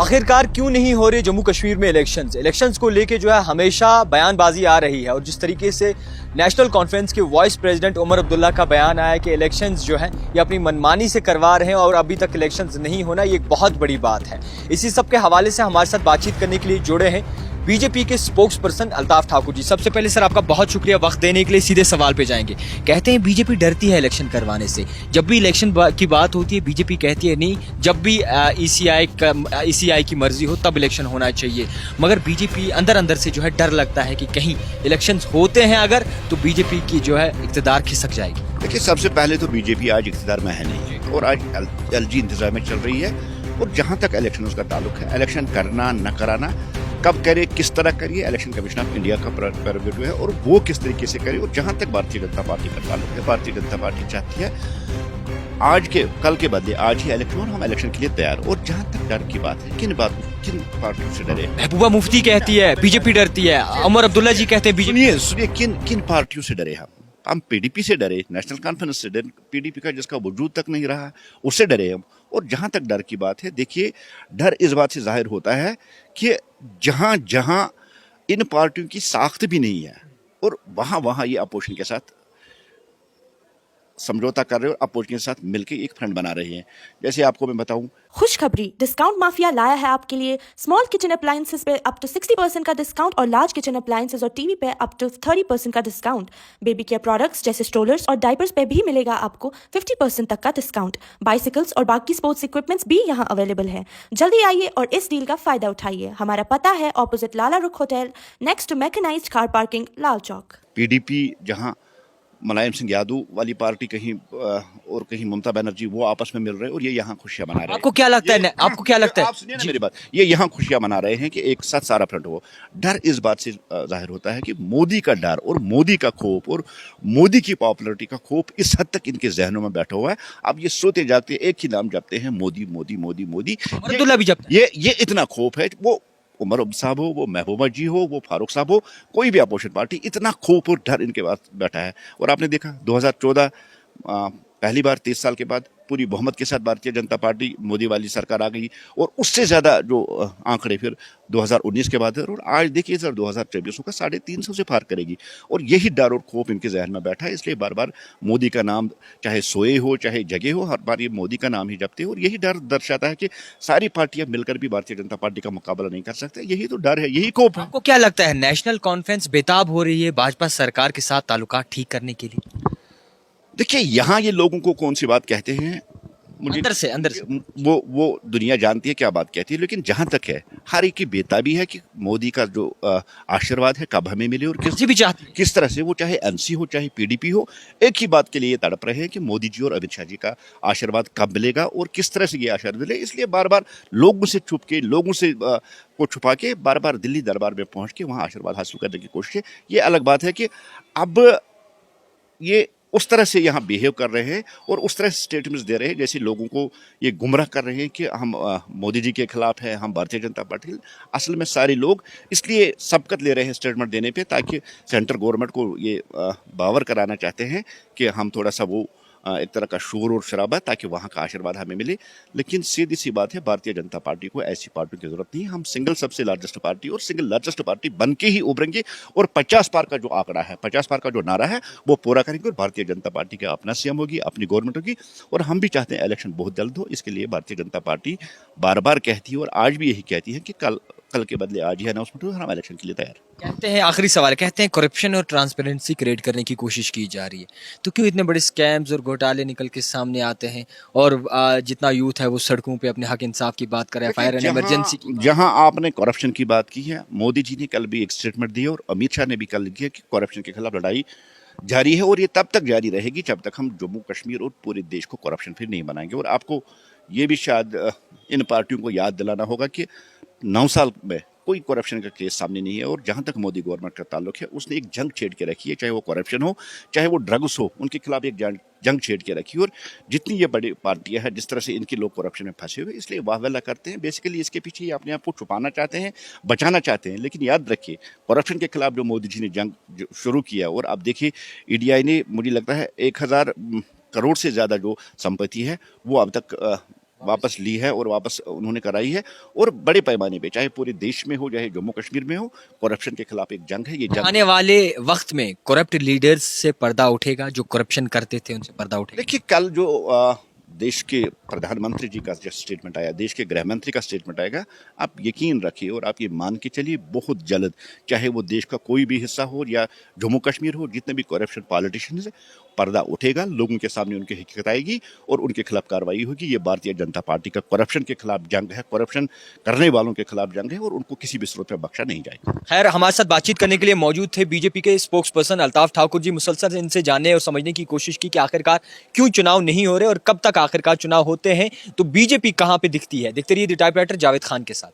आखिरकार क्यों नहीं हो रहे जम्मू कश्मीर में इलेक्शंस को लेके जो है हमेशा बयानबाजी आ रही है। और जिस तरीके से नेशनल कॉन्फ्रेंस के वाइस प्रेसिडेंट उमर अब्दुल्ला का बयान आया कि इलेक्शंस जो है ये अपनी मनमानी से करवा रहे हैं और अभी तक इलेक्शंस नहीं होना, ये एक बहुत बड़ी बात है। इसी सब के हवाले से हमारे साथ बातचीत करने के लिए जुड़े हैं बीजेपी के स्पोक्स पर्सन अल्ताफ ठाकुर जी। सबसे पहले सर आपका बहुत शुक्रिया वक्त देने के लिए। सीधे सवाल पे जाएंगे। कहते हैं बीजेपी डरती है इलेक्शन करवाने से। जब भी इलेक्शन की बात होती है बीजेपी कहती है नहीं, जब भी ईसीआई की मर्जी हो तब इलेक्शन होना चाहिए। मगर बीजेपी अंदर अंदर से जो है डर लगता है कि कहीं इलेक्शन होते हैं अगर तो बीजेपी की जो है इक़्तिदार खिसक जाएगी। देखिए, सबसे पहले तो बीजेपी आज इक़्तिदार में है नहीं और आज एलजी इंतजार में चल रही है। और जहां तक इलेक्शन का ताल्लुक है, इलेक्शन करना न कराना, कब करे, किस तरह करिए, इलेक्शन कमीशन ऑफ इंडिया का प्रेरोगेटिव है और वो किस तरीके से करे। और जहां तक भारतीय जनता पार्टी का ताल्लुक है, भारतीय जनता पार्टी चाहती है आज के कल के बदले आज ही इलेक्शन और हम इलेक्शन के लिए तैयार। और जहां तक डर की बात है, किन पार्टियों से डरे? महबूबा मुफ्ती कहती है बीजेपी डरती है, उमर अब्दुल्ला जी कहते हैं बीजेपी। सुनिए, किन पार्टियों से डरे? हम पीडीपी से डरे, नेशनल कॉन्फ्रेंस से डरे, पीडीपी का जिसका वजूद तक नहीं रहा उससे डरे हम। और जहां तक डर की बात है, देखिए, डर इस बात से जाहिर होता है कि जहां जहां इन पार्टियों की साख्त भी नहीं है और वहां ये अपोजिशन के साथ समझौता कर रहे हैं और अपोजिशन के साथ मिलकर एक फ्रंट बना रहे हैं। जैसे आपको मैं बताऊं, खुशखबरी, डिस्काउंट माफिया लाया है आपके लिए स्मॉल किचन अप्लायंसेस पे अप टू 60% का डिस्काउंट और लार्ज किचन अप्लायंसेस और टीवी पे अप टू 30% का डिस्काउंट। बेबी केयर प्रोडक्ट्स जैसे स्ट्रोलर्स और डायपर्स पे भी मिलेगा आपको 50% तक का डिस्काउंट। बाइसिकल्स और बाकी स्पोर्ट्स इक्विपमेंट्स भी यहाँ अवेलेबल है। जल्दी आइए और इस डील का फायदा उठाइए। हमारा पता है opposite Lala Rukh hotel, next to mechanised car parking, Lal Chowk. PDP जहां मुलायम सिंह यादव वाली पार्टी कहीं और कहीं ममता बनर्जी, वो आपस में मिल रहे हैं और ये यहाँ खुशियां मना रहे हैं। आपको क्या लगता है? आपको क्या लगता है? आप सुनिए ना मेरी बात, ये यहाँ खुशियां मना रहे हैं कि एक साथ सारा फ्रंट हो। डर इस बात से जाहिर होता है कि मोदी का डर और मोदी का खौफ और मोदी की पॉपुलरिटी का खौफ इस हद तक इनके जहनों में बैठा हुआ है। अब ये सोते जागते एक ही नाम जपते हैं, मोदी मोदी मोदी मोदी। ये इतना खौफ है, वो उमर साहब हो, वो महबूबा जी हो, वो फारूक साहब हो, कोई भी अपोजिशन पार्टी, इतना खौफ और डर इनके पास बैठा है। और आपने देखा 2014 पहली बार 30 साल के बाद पूरी बहुमत के साथ भारतीय जनता पार्टी मोदी वाली सरकार आ गई और उससे ज़्यादा जो आंकड़े फिर 2019 के बाद है। और आज देखिए सर 2024 का 350 से पार करेगी। और यही डर और खौफ इनके जहन में बैठा है, इसलिए बार बार मोदी का नाम चाहे सोए हो चाहे जगे हो, हर बार ये मोदी का नाम ही जपते हो। और यही डर दर्शाता है कि सारी पार्टियां मिलकर भी भारतीय जनता पार्टी का मुकाबला नहीं कर सकते। यही तो डर है, यही खौफ है। आपको क्या लगता है नेशनल कॉन्फ्रेंस बेताब हो रही है भाजपा सरकार के साथ ताल्लुकात ठीक करने के लिए? देखिए, यहाँ ये लोगों को कौन सी बात कहते हैं, मुझे अंदर से वो दुनिया जानती है क्या बात कहती है। लेकिन जहां तक है, हर एक की बेताबी है कि मोदी का जो आशीर्वाद है कब हमें मिले और किस तरह से, वो चाहे एनसी हो चाहे पीडीपी हो, एक ही बात के लिए तड़प रहे हैं कि मोदी जी और अमित शाह जी का आशीर्वाद कब मिलेगा और किस तरह से ये आशीर्वाद मिले। इसलिए बार बार लोगों से छुप के, लोगों से को छुपा के बार बार दिल्ली दरबार में पहुंच के वहां आशीर्वाद हासिल करने की कोशिश है। ये अलग बात है कि अब ये उस तरह से यहाँ बिहेव कर रहे हैं और उस तरह से स्टेटमेंट्स दे रहे हैं जैसे लोगों को ये गुमराह कर रहे हैं कि हम मोदी जी के खिलाफ हैं, हम भारतीय जनता पार्टी। असल में सारे लोग इसलिए सबकत ले रहे हैं स्टेटमेंट देने पे ताकि सेंट्रल गवर्नमेंट को ये बावर कराना चाहते हैं कि हम थोड़ा सा वो एक तरह का शोर और शराबा, ताकि वहाँ का आशीर्वाद हमें मिले। लेकिन सीधी सी बात है, भारतीय जनता पार्टी को ऐसी पार्टियों की जरूरत नहीं। हम सिंगल सबसे लार्जेस्ट पार्टी और सिंगल लार्जेस्ट पार्टी बन के ही उभरेंगे और 50 पार का जो आंकड़ा है, 50 पार का जो नारा है, वो पूरा करेंगे। और भारतीय जनता पार्टी का अपना सीएम होगी, अपनी गवर्नमेंट होगी। और हम भी चाहते हैं इलेक्शन बहुत जल्द हो। इसके लिए भारतीय जनता पार्टी बार बार कहती है और आज भी यही कहती है कि कल के बदले आज ही अनाउंसमेंट हो, हम इलेक्शन के लिए तैयार। कहते हैं, आखिरी सवाल, कहते हैं करप्शन और ट्रांसपेरेंसी क्रिएट करने की कोशिश की जा रही है, तो क्यों इतने बड़े स्कैम्स और घोटाले निकल के सामने आते हैं और जितना यूथ है वो सड़कों पे अपने हक इंसाफ की बात करे, फायर एंड इमरजेंसी की? जहां आपने करप्शन की बात की है, मोदी जी ने कल भी एक स्टेटमेंट दी और अमित शाह ने भी कल किया कि करप्शन के खिलाफ लड़ाई जारी है और ये तब तक जारी रहेगी जब तक हम जम्मू कश्मीर और पूरे देश को करप्शन फिर नहीं बनाएंगे। और आपको ये भी शायद इन पार्टियों को याद दिलाना होगा कि 9 साल में कोई करप्शन का केस सामने नहीं है। और जहां तक मोदी गवर्नमेंट का ताल्लुक है, उसने एक जंग छेड़ के रखी है, चाहे वो करप्शन हो चाहे वो ड्रग्स हो, उनके खिलाफ एक जंग छेड़ के रखी है। और जितनी ये बड़ी पार्टियां हैं, जिस तरह से इनके लोग करप्शन में फंसे हुए, इसलिए वाहवाला करते हैं। बेसिकली इसके पीछे ये अपने आप को छुपाना चाहते हैं, बचाना चाहते हैं। लेकिन याद रखिए, करप्शन के खिलाफ जो मोदी जी ने जंग शुरू किया, और अब देखिए ईडीआई ने, मुझे लगता है 1000 करोड़ से ज़्यादा जो संपत्ति है वो अब तक वापस ली है और वापस उन्होंने कराई है। और बड़े पैमाने पे चाहे पूरे देश में हो चाहे जम्मू कश्मीर में हो, करप्शन के खिलाफ एक जंग है। ये जंग आने वाले वक्त में करप्ट लीडर्स से पर्दा उठेगा, जो करप्शन करते थे उनसे पर्दा उठेगा। देखिए, कल जो देश के प्रधानमंत्री जी का जो स्टेटमेंट आया, देश के गृह मंत्री का स्टेटमेंट आएगा, आप यकीन रखिए और आप ये मान के चलिए बहुत जल्द, चाहे वो देश का कोई भी हिस्सा हो या जम्मू कश्मीर हो, जितने भी करप्शन पॉलिटिशियंस है, पर्दा उठेगा, लोगों के सामने उनकी हकीकत आएगी और उनके खिलाफ कार्रवाई होगी। ये भारतीय जनता पार्टी का करप्शन के खिलाफ जंग है, करप्शन करने वालों के खिलाफ जंग है और उनको किसी भी स्रोत पर बख्शा नहीं जाएगा। खैर, हमारे साथ बातचीत करने के लिए मौजूद थे बीजेपी के स्पोक्स पर्सन अल्ताफ ठाकुर जी। मुसलसल इनसे जानने और समझने की कोशिश की कि आखिरकार क्यों चुनाव नहीं हो रहे और कब तक आखिरकार चुनाव होते हैं, तो बीजेपी कहां पे दिखती है। देखते रहिए द टाइपराइटर जावेद खान के साथ।